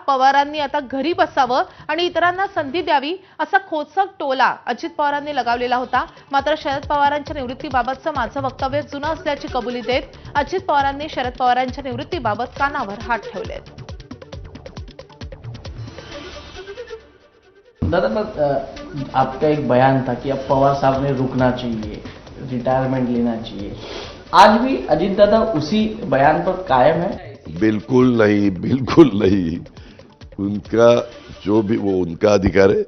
पवारांनी आता घरी बसावं आणि इतरांना संधी द्यावी असा खोचक टोला अजित पवारांनी लगावलेला होता। मात्र शरद पवारांच्या निवृत्तीबाबतचं माझं वक्तव्य जुनं असल्याची कबुली देत अजित पवारांनी शरद पवारांच्या निवृत्तीबाबत कानावर हात ठेवलेत। दादा, आपका एक बयान था कि अब पवार साहब ने रुकना चाहिए, रिटायरमेंट लेना चाहिए। आज भी अजीत दादा उसी बयान पर कायम है? बिल्कुल नहीं, बिल्कुल नहीं। उनका जो भी वो उनका अधिकार है,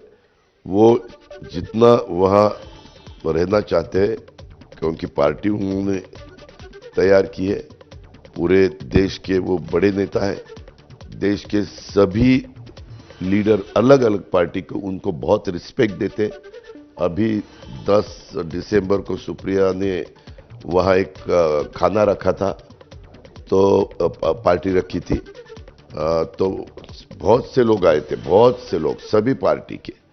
वो जितना वहाँ रहना चाहते हैं क्योंकि पार्टी उन्होंने तैयार की है। पूरे देश के वो बड़े नेता हैं। देश के सभी लीडर अलग अलग पार्टी को उनको बहुत रिस्पेक्ट देते हैं। अभी 10 दिसंबर को सुप्रिया ने वहाँ एक खाना रखा था, तो पार्टी रखी थी, तो बहुत से लोग आए थे, बहुत से लोग, सभी पार्टी के।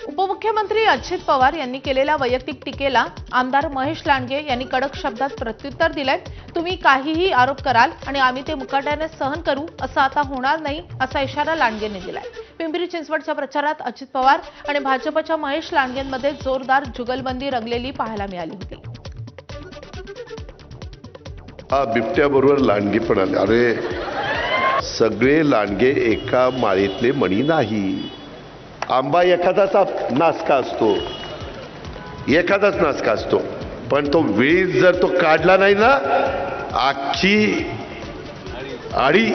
उपमुख्यमंत्री अजित पवार यांनी केलेल्या वैयक्तिक टीकेला आमदार महेश लांडगे यांनी कडक शब्दात प्रत्युत्तर दिलंय। तुम्ही काहीही आरोप कराल आणि आम्ही ते मुकाट्याने सहन करू, असं आता होणार नाही असा इशारा लांडगेंनी दिलाय। पिंपरी चिंचवडच्या प्रचारात अजित पवार आणि भाजपच्या महेश लांडगेंमध्ये जोरदार जुगलबंदी रंगलेली पाहायला मिळाली होती। बिबट्याबरोबर लांडगे पण आले। अरे सगळे लांडगे एका माळेतले मणी नाही। आंबा एखादाचा नासका असतो, एखादाच नासका असतो, पण तो वेळीच जर तो काढला नाही ना, आखी आडी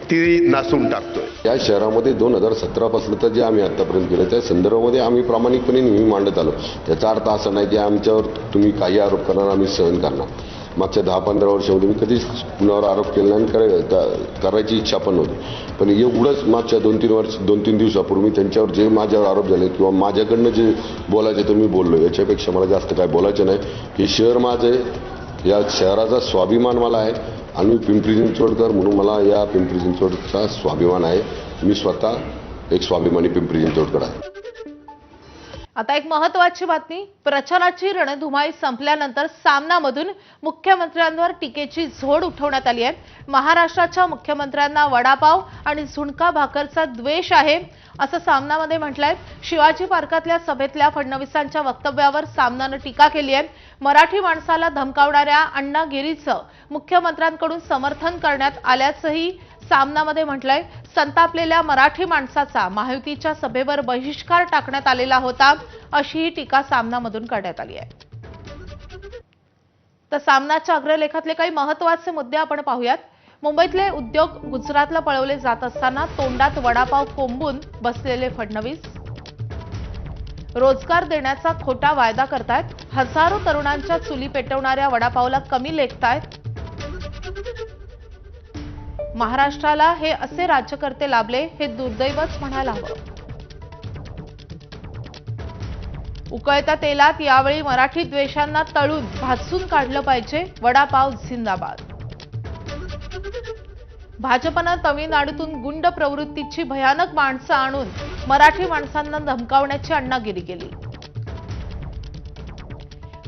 ती नासून टाकतोय। या शहरामध्ये 2017 पासून तर जे आम्ही आतापर्यंत केलं त्या संदर्भामध्ये आम्ही प्रामाणिकपणे नेहमी मांडत आलो। याचा अर्थ असा नाही की आमच्यावर तुम्ही काही आरोप करणार आम्ही सहन करणार। मागच्या 10-15 वर्षामध्ये मी कधीच कुणावर आरोप केला नाही, करायची इच्छा पण नव्हती। पण एवढंच मागच्या 2-3 दिवसापूर्वी त्यांच्यावर जे माझ्यावर आरोप झाले किंवा माझ्याकडनं जे बोलायचे ते मी बोललो। याच्यापेक्षा मला जास्त काय बोलायचं नाही। हे शहर माझं आहे, या शहराचा स्वाभिमान मला आहे आणि पिंपरी चिंचवडकर म्हणून मला या पिंपरी चिंचवडचा स्वाभिमान आहे। मी स्वतः एक स्वाभिमानी पिंपरी चिंचवडकर आहे। आता एक महत्त्वाची बातमी, प्रचाराची रणधुमाळी संपल्यानंतर सामनामधून मुख्यमंत्र्यांवर टीकेची झोड उठवण्यात आली आहे। महाराष्ट्राच्या मुख्यमंत्र्यांना वडापाव आणि झुणका भाकरचा द्वेष आहे असं सामनामध्ये म्हटलंय। शिवाजी पार्कातल्या सभेतल्या फडणवीसांच्या वक्तव्यावर सामनानं टीका केली आहे। मराठी माणसाला धमकावणाऱ्या अण्णागिरीचं मुख्यमंत्र्यांकडून समर्थन करण्यात आल्याचंही सामनामध्ये म्हटलंय। संतापलेल्या मराठी माणसाचा महायुतीच्या सभेवर बहिष्कार टाकण्यात आलेला होता अशीही टीका सामनामधून करण्यात आली आहे। तर सामनाच्या अग्रलेखातले काही महत्त्वाचे मुद्दे आपण पाहूयात। मुंबईतले उद्योग गुजरातला पळवले जात असताना तोंडात वडापाव कोंबून बसलेले फडणवीस रोजगार देण्याचा खोटा वायदा करतायत। हजारो तरुणांच्या चुली पेटवणाऱ्या वडापावला कमी लेखतायत। महाराष्ट्राला हे असे राज्यकर्ते लाभले हे दुर्दैवच म्हणायला हवं। उकळत्या तेलात यावेळी मराठी द्वेषांना तळून भाजून काढलं पाहिजे, वडापाव जिंदाबाद। भाजपनं तमिळनाडूतून गुंड प्रवृत्तीची भयानक माणसं आणून मराठी माणसांना धमकावण्याची अण्णागिरी केली।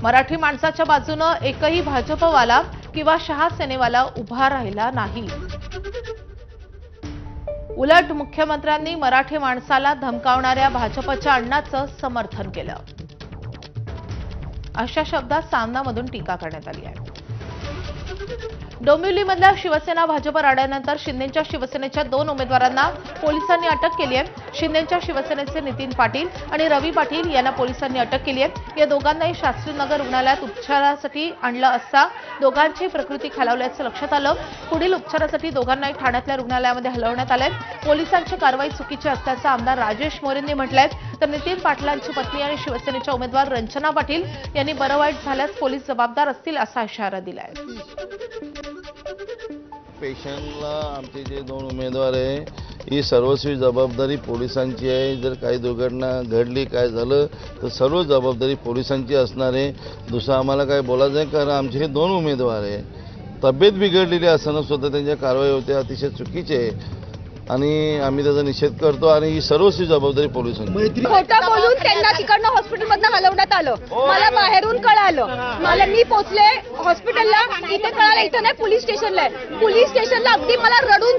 मराठी माणसाच्या बाजूनं एकही भाजपवाला किंवा शहा सेनेवाला उभा राहिला नाही। उलट मुख्यमंत्र्यांनी मराठी माणसाला धमकावणाऱ्या भाजपच्या अण्णाचं समर्थन केलं अशा शब्दात सामनामधून टीका करण्यात आली आहे। डोंबिवलीमधल्या शिवसेना भाजप राड्यानंतर शिंदेच्या शिवसेनेच्या 2 उमेदवारांना पोलिसांनी अटक केली आहे। शिंदेच्या शिवसेनेचे नितीन पाटील आणि रवी पाटील यांना पोलिसांनी अटक केली आहे। या दोघांनाही शास्त्रीनगर रुग्णालयात उपचारासाठी आणलं असता दोघांची प्रकृती खालावल्याचं लक्षात आलं। पुढील उपचारासाठी दोघांनाही ठाण्यातल्या रुग्णालयामध्ये हलवण्यात आलंय। पोलिसांची कारवाई चुकीची असल्याचं आमदार राजेश मोरेंनी म्हटलंय। तर नितीन पाटलांची पत्नी आणि शिवसेनेच्या उमेदवार रंजना पाटील यांनी बरं वाईट झाल्यास पोलीस जबाबदार असतील असा इशारा दिलाय। पेशंटला आमचे जे 2 उमेदवार आहे ही सर्वस्वी जबाबदारी पोलिसांची आहे। जर काही दुर्घटना घडली काय झालं तर सर्व जबाबदारी पोलिसांची असणार आहे। दुसरं आम्हाला काय बोलायचं आहे कारण आमचे हे 2 उमेदवार आहे। तब्येत बिघडलेली असताना सुद्धा त्यांच्या कारवाई होते अतिशय चुकीचे आहे आणि आम्ही त्याचा निषेध करतो आणि ही सर्वस्वी जबाबदारी पोलिसांची। खोटं बोलून त्यांना तिकडनं हॉस्पिटलमधनं हलवण्यात आलं। मला बाहेरून कळालं, मला मी पोहोचले हॉस्पिटलला, इथे कळालं इथं नाही पोलीस स्टेशनला आहे। पोलीस स्टेशनला अगदी मला रडून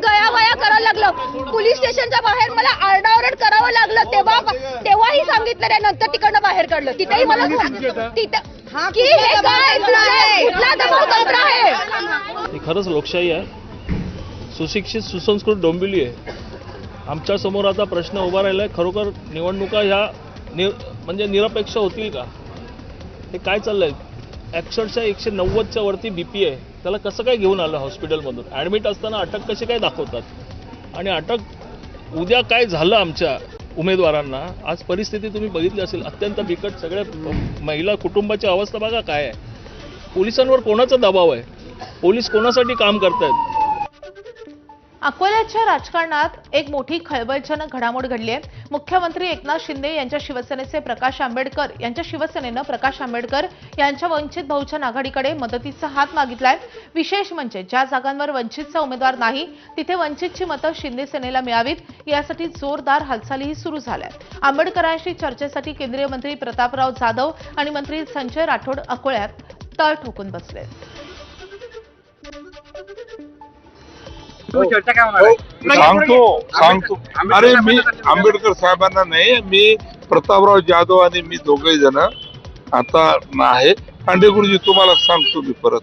लागलं. पोलीस स्टेशनच्या बाहेर मला आरडाओरड करावं लागलं. तेव्हाही सांगितलं रे, नंतर तिकडनं बाहेर काढलं. तिथेही मला तिथं की हे काय कुठला दबावतंत्र आहे. ही खरंच लोकशाही आहे. सुशिक्षित सुसंस्कृत डोंबिवली आहे. आमच्या समोर आता प्रश्न उभा राहिला आहे, खरोखर निवडणुका ह्या म्हणजे निरपेक्ष होतील का? हे काय चाललंय? अक्षरशः 190च्या वरती BP आहे. त्याला कसं काय घेऊन आलं हॉस्पिटलमधून? ॲडमिट असताना अटक कशी काय दाखवतात? आणि अटक उद्या काय झालं आमच्या उमेदवारांना? आज परिस्थिती तुम्ही बघितली असेल, अत्यंत बिकट. सगळ्या महिला कुटुंबाची अवस्था बघा काय आहे. पोलिसांवर कोणाचा दबाव आहे? पोलीस कोणासाठी काम करतायत? अकोल्याच्या राजकारणात एक मोठी खळबळजनक घडामोड घडली आहे. मुख्यमंत्री एकनाथ शिंदे यांच्या शिवसेनेचे प्रकाश आंबेडकर यांच्या शिवसेनेनं प्रकाश आंबेडकर यांच्या वंचित बहुजन आघाडीकडे मदतीचा हात मागितलाय. विशेष म्हणजे ज्या जागांवर वंचितचा उमेदवार नाही तिथे वंचितची मतं शिंदे सेनेला मिळावीत यासाठी जोरदार हालचालीही सुरू झाल्या. आंबेडकरांशी चर्चेसाठी केंद्रीय मंत्री प्रतापराव जाधव आणि मंत्री संजय राठोड अकोल्यात तळ ठोकून बसले. सांगतो अरे मी आंबेडकर साहेबांना नाही, मी प्रतापराव जाधव आणि मी दोघे जण आता आहे. खांडे गुरुजी तुम्हाला सांगतो मी परत.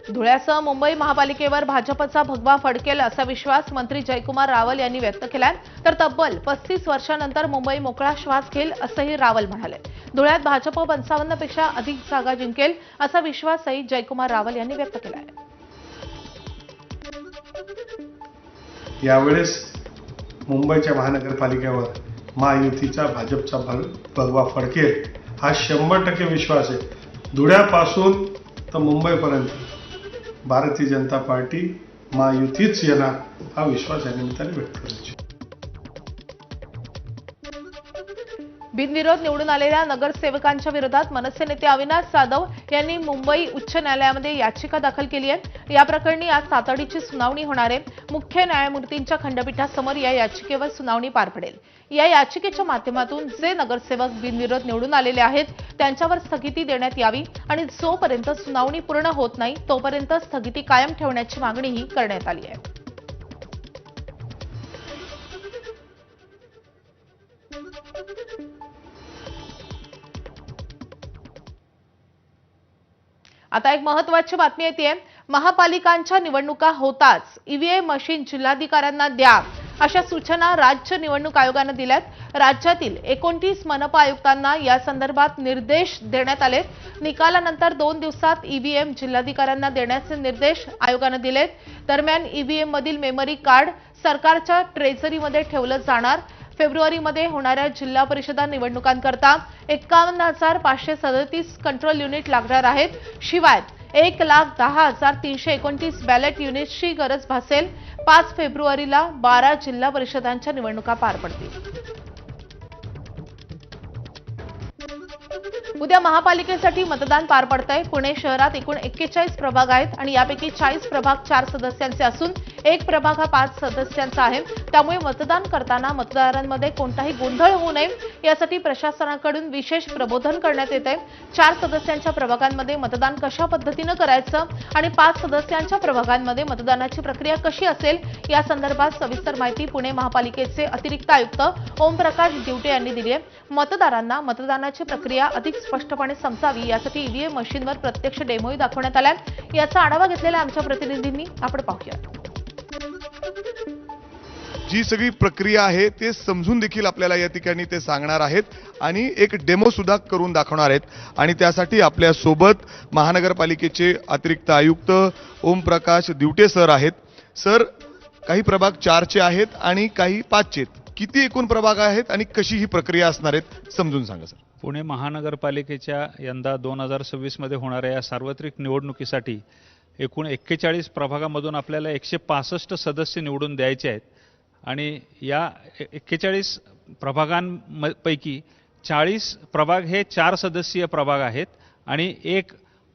धुळ्यासह मुंबई महापालिकेवर भाजपचा भगवा फडकेल असा विश्वास मंत्री जयकुमार रावल यांनी व्यक्त केलाय. तर तब्बल 35 वर्षांनंतर मुंबई मोकळा श्वास घेईल असंही रावल म्हणाले. धुळ्यात भाजप 55 पेक्षा अधिक जागा जिंकेल असा विश्वासही जयकुमार रावल यांनी व्यक्त केलाय. यावेळेस मुंबईच्या महानगरपालिकेवर महायुतीचा भाजपचा भगवा फडकेल हा 100% विश्वास आहे. धुळ्यापासून तर मुंबईपर्यंत भारतीय जनता पार्टी महायुतीच येणार हा विश्वास या निमित्ताने व्यक्त करायचा. बिनविरोध निवडून आलेल्या नगरसेवकांच्या विरोधात मनसे नेते अविनाश जाधव यांनी मुंबई उच्च न्यायालयामध्ये याचिका दाखल केली आहे. या प्रकरणी आज तातडीची सुनावणी होणार आहे. मुख्य न्यायमूर्तींच्या खंडपीठासमोर या याचिकेवर सुनावणी पार पडेल. या याचिकेच्या माध्यमातून जे नगरसेवक बिनविरोध निवडून आलेले आहेत त्यांच्यावर स्थगिती देण्यात यावी आणि जोपर्यंत सुनावणी पूर्ण होत नाही तोपर्यंत स्थगिती कायम ठेवण्याची मागणीही करण्यात आली आहे. आता एक महत्त्वाची बातमी येते. महापालिकांच्या निवडणुका होताच ईव्हीएम मशीन जिल्हाधिकाऱ्यांना द्या अशा सूचना राज्य निवडणूक आयोगाने दिल्यात. राज्यातील 29 मनपा आयुक्तांना या संदर्भात निर्देश देण्यात आले. निकालानंतर 2 दिवसात ईव्हीएम जिल्हाधिकाऱ्यांना देण्याचे निर्देश आयोगाने दिलेत. दरम्यान ईव्हीएम मधील मेमरी कार्ड सरकारच्या ट्रेझरीमध्ये ठेवलं जाणार. फेब्रुवारीमध्ये होणाऱ्या जिल्हा परिषदा निवडणुकांकरता 51,537 कंट्रोल युनिट लागणार आहेत. शिवाय 1,10,329 बॅलेट युनिट्सची गरज भासेल. 5 फेब्रुवारीला 12 जिल्हा परिषदांच्या निवडणुका पार पडतील. उद्या महापालिकेसाठी मतदान पार पडतंय. पुणे शहरात एकूण 41 प्रभाग आहेत आणि यापैकी 40 प्रभाग 4 सदस्यांचे असून एक प्रभाग हा 5 सदस्यांचा आहे. त्यामुळे मतदान करताना मतदारांमध्ये कोणताही गोंधळ होऊ नये यासाठी प्रशासनाकडून विशेष प्रबोधन करण्यात येत आहे. 4 सदस्यांच्या प्रभागांमध्ये मतदान कशा पद्धतीने करायचं आणि 5 सदस्यांच्या प्रभागांमध्ये मतदानाची प्रक्रिया कशी असेल या संदर्भात सविस्तर माहिती पुणे महापालिकेचे अतिरिक्त आयुक्त ओमप्रकाश दिवटे यांनी दिली आहे. मतदारांना मतदानाची प्रक्रिया अधिक स्पष्टपणे समजावी यासाठी ईव्हीएम मशीनवर प्रत्यक्ष डेमोही दाखवण्यात आलाय. याचा आढावा घेतलेला आमच्या प्रतिनिधींनी. आपण पाहूया. जी सगळी प्रक्रिया आहे ते समजून देखील आपल्याला या ठिकाणी ते सांगणार आहेत आणि एक डेमो सुद्धा करून दाखवणार आहेत. आणि त्यासाठी आपल्या सोबत महानगरपालिकेचे अतिरिक्त आयुक्त ओमप्रकाश दिवटे सर आहेत. सर, काही प्रभाग 4चे आहेत आणि काही 5चे आहेत. किती एकूण प्रभाग आहेत आणि कशी ही प्रक्रिया असणार आहेत समजून सांगा सर. पुणे महानगरपालिकेच्या यंदा 2026 मध्ये होणाऱ्या या सार्वत्रिक निवडणुकीसाठी एकूण 41 प्रभागामधून आपल्याला 165 सदस्य निवडून द्यायचे आहेत आणि या 41 प्रभागांपैकी 40 प्रभाग हे 4 सदस्यीय प्रभाग आहेत आणि एक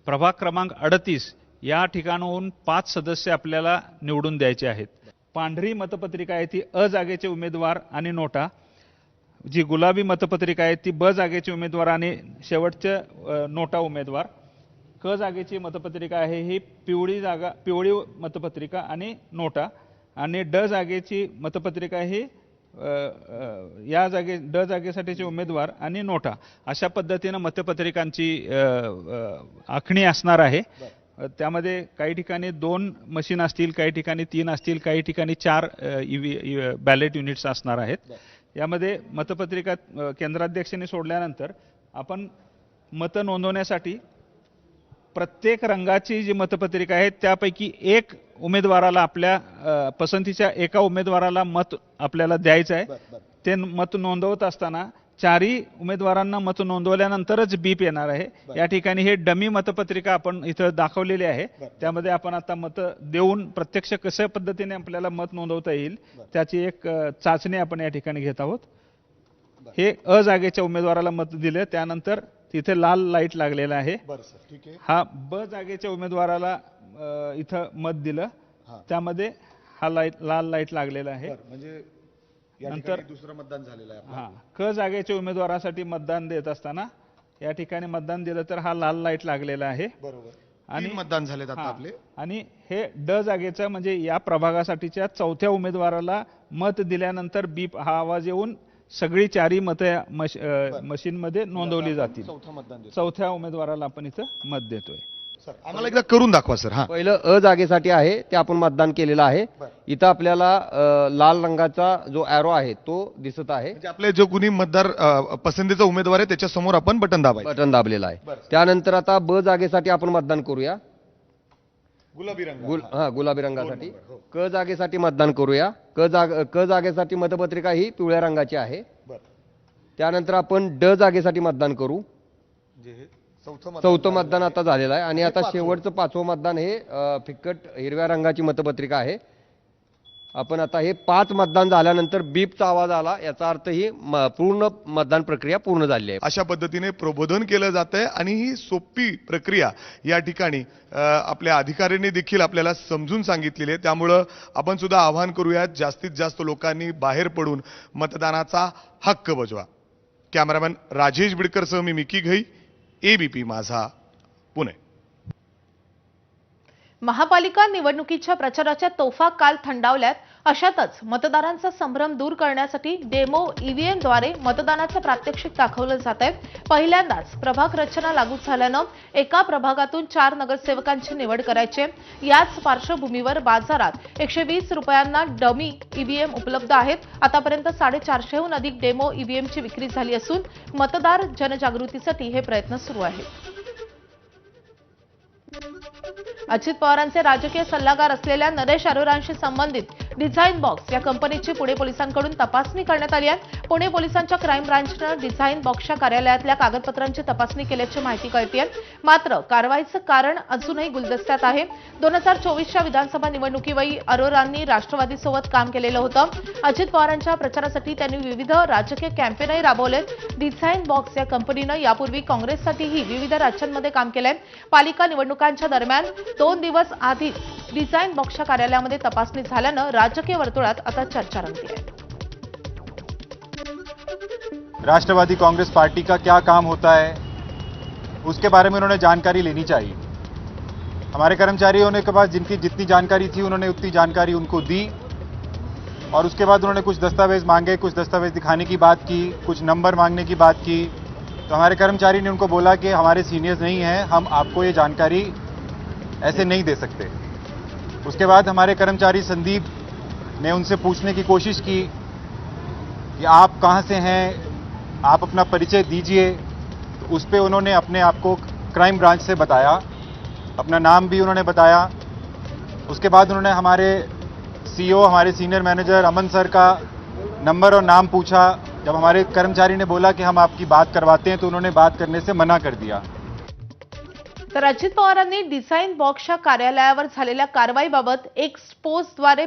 प्रभाग क्रमांक 38 या ठिकाणाहून 5 सदस्य आपल्याला निवडून द्यायचे आहेत. पांढरी मतपत्रिका आहे ती अ जागेचे उमेदवार आणि नोटा. जी गुलाबी मतपत्रिका आहे ती ब जागेचे उमेदवार आणि शेवटचे नोटा उमेदवार. क जागेची मतपत्रिका आहे ही पिवळी मतपत्रिका आणि नोटा, आणि ड जागेची मतपत्रिका ही ड जागेसाठीचे उमेदवार आणि नोटा, अशा पद्धतीनं मतपत्रिकांची आखणी असणार आहे. त्यामध्ये काही ठिकाणी 2 मशीन असतील, काही ठिकाणी 3 असतील, काही ठिकाणी 4 बॅलेट युनिट्स असणार आहेत. यामध्ये मतपत्रिका केंद्राध्यक्षांनी सोडल्यानंतर आपण मतं नोंदवण्यासाठी प्रत्येक रंगाची जी मतपत्रिका आहे त्यापैकी एक उमेदवाराला, आपल्या पसंतीच्या एका उमेदवाराला मत आपल्याला द्यायचं आहे. ते मत नोंदवत असताना 4ही उमेदवारांना मत नोंदवल्यानंतरच बीप येणार आहे. या ठिकाणी हे डमी मतपत्रिका आपण इथं दाखवलेली आहे. त्यामध्ये आपण आता मत देऊन प्रत्यक्ष कशा पद्धतीने आपल्याला मत नोंदवता येईल त्याची एक चाचणी आपण या ठिकाणी घेत आहोत. हे अ जागेच्या उमेदवाराला मत दिले, त्यानंतर तिथे लाल लाईट लागलेला आहे. हा ब जागेच्या उमेदवाराला इथं मत दिलं, त्यामध्ये हा लाल लाईट लागलेला आहे. म्हणजे नंतर दुसरं मतदान झालेलं आहे. हा क जागेच्या उमेदवारासाठी मतदान देत असताना या ठिकाणी मतदान दिलं तर हा लाल लाईट लागलेला आहे. बरोबर. आणि मतदान झालेत आता हा, आपले. आणि हे ड जागेचं म्हणजे या प्रभागासाठीच्या 4थ्या उमेदवाराला मत दिल्यानंतर बीप हा आवाज येऊन सगळी 4ही मतं मशीनमध्ये नोंदवली जातील. चौथ्या उमेदवाराला आपण इथं मत देतोय. आम्हाला एकदा करून दाखवा सर. हा, पहिलं अ जागेसाठी आहे ते आपण मतदान केलेलं आहे. इथं आपल्याला लाल रंगाचा जो ॲरो आहे तो दिसत आहे. म्हणजे आपले जो कुणी मतदार पसंतीचा उमेदवार आहे त्याच्या समोर आपण बटन दाबायचं. बटन दाबलेलं आहे. त्यानंतर आता ब जागेसाठी आपण मतदान करूया. गुलाबी रंग. गुलाबी रंगासाठी. क जागेसाठी मतदान करूया. क जागेसाठी मतपत्रिका ही पिवळ्या रंगाची आहे. त्यानंतर आपण ड जागेसाठी मतदान करू. चौथं मतदान आता झालेलं आहे. आणि आता शेवटचं 5वं मतदान हे फिक्कट हिरव्या रंगाची मतपत्रिका आहे. आपण आता हे 5 मतदान झाल्यानंतर बीपचा आवाज आला, याचा अर्थ ही पूर्ण मतदान प्रक्रिया पूर्ण झाली आहे. अशा पद्धतीने प्रबोधन केलं जात आहे आणि ही सोपी प्रक्रिया या ठिकाणी आपल्या अधिकाऱ्यांनी देखील आपल्याला समजून सांगितलेली आहे. त्यामुळं आपण सुद्धा आवाहन करूयात, जास्तीत जास्त लोकांनी बाहेर पडून मतदानाचा हक्क बजवा. कॅमेरामॅन राजेश बिडकरसह मी मिकी घई, ABP माझा, पुणे. महापालिका निवडणुकीच्या प्रचाराच्या तोफा काल थंडावल्यात. अशातच मतदारांचा संभ्रम दूर करण्यासाठी डेमो ईव्हीएमद्वारे मतदानाचं प्रात्यक्षिक दाखवलं जात आहे. पहिल्यांदाच प्रभाग रचना लागू झाल्यानं एका प्रभागातून 4 नगरसेवकांची निवड करायची. याच पार्श्वभूमीवर बाजारात 120 रुपयांना डमी ईव्हीएम उपलब्ध आहेत. आतापर्यंत 450हून अधिक डेमो ईव्हीएमची विक्री झाली असून मतदार जनजागृतीसाठी हे प्रयत्न सुरू आहेत. अजित पवारांचे राजकीय सल्लागार असलेल्या नरेश अरोरांशी संबंधित डिझाइन बॉक्स या कंपनीची पुणे पोलिसांकडून तपासणी करण्यात आली आहे. पुणे पोलिसांच्या क्राईम ब्रांचनं डिझाइन बॉक्सच्या कार्यालयातल्या कागदपत्रांची तपासणी केल्याची माहिती कळते. मात्र कारवाईचं कारण अजूनही गुलदस्त्यात आहे. 2024च्या विधानसभा निवडणुकीवेळी अरोरांनी राष्ट्रवादीसोबत काम केलेलं होतं. अजित पवारांच्या प्रचारासाठी त्यांनी विविध राजकीय कॅम्पेनही राबवलेत. डिझाइन बॉक्स या कंपनीनं यापूर्वी काँग्रेससाठीही विविध राज्यांमध्ये काम केलंय. पालिका निवडणुकांच्या दरम्यान 2 दिवस आधी डिझाइन बॉक्सच्या कार्यालयामध्ये तपासणी झाल्यानं राजकीय वर्तुळात आता चर्चा रंगती है. राष्ट्रवादी कांग्रेस पार्टी का क्या काम होता है उसके बारे में उन्होंने जानकारी लेनी चाहिए. हमारे कर्मचारी होने के बाद जिनकी जितनी जानकारी थी उन्होंने उतनी जानकारी उनको दी और उसके बाद उन्होंने कुछ दस्तावेज मांगे, कुछ दस्तावेज दिखाने की बात की, कुछ नंबर मांगने की बात की. तो हमारे कर्मचारी ने उनको बोला कि हमारे सीनियर्स नहीं हैं, हम आपको ये जानकारी ऐसे नहीं दे सकते. उसके बाद हमारे कर्मचारी संदीप ने उनसे पूछने की कोशिश की कि आप कहाँ से हैं, आप अपना परिचय दीजिए. तो उस पर उन्होंने अपने आप को क्राइम ब्रांच से बताया, अपना नाम भी उन्होंने बताया. उसके बाद उन्होंने हमारे सीईओ, हमारे सीनियर मैनेजर अमन सर का नंबर और नाम पूछा. जब हमारे कर्मचारी ने बोला कि हम आपकी बात करवाते हैं तो उन्होंने बात करने से मना कर दिया. तर अजित पवारांनी डिझाइन बॉक्सच्या कार्यालयावर झालेल्या कारवाईबाबत एक पोस्टद्वारे